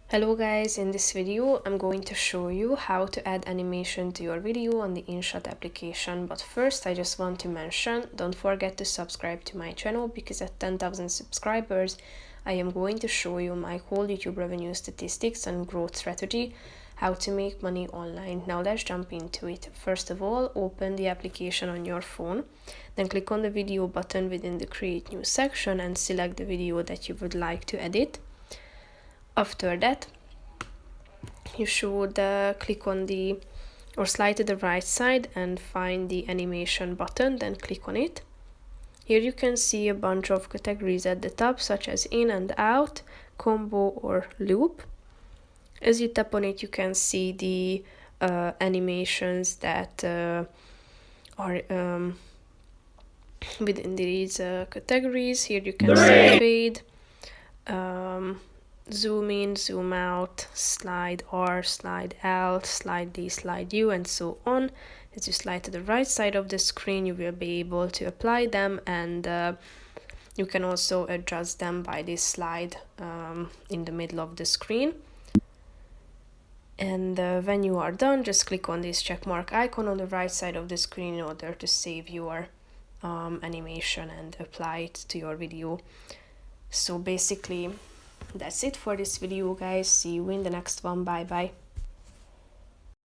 Hello guys, in this video I'm going to show you how to add animation to your video on the InShot application. But first I just want to mention, don't forget to subscribe to my channel, because at 10,000 subscribers I am going to show you my whole YouTube revenue statistics and growth strategy, how to make money online. Now let's jump into it. First of all, open the application on your phone, then click on the video button within the create new section and select the video that you would like to edit. After that, you should click on the or slide to the right side and find the animation button, then click on it. Here you can see a bunch of categories at the top, such as in and out, combo or loop. As you tap on it, you can see the animations that are within these categories. Here you can see fade, zoom in, zoom out, slide R, slide L, slide D, slide U, and so on. As you slide to the right side of the screen, you will be able to apply them, and you can also adjust them by this slide in the middle of the screen. And when you are done, just click on this checkmark icon on the right side of the screen in order to save your animation and apply it to your video. So basically, that's it for this video, guys. See you in the next one. Bye bye.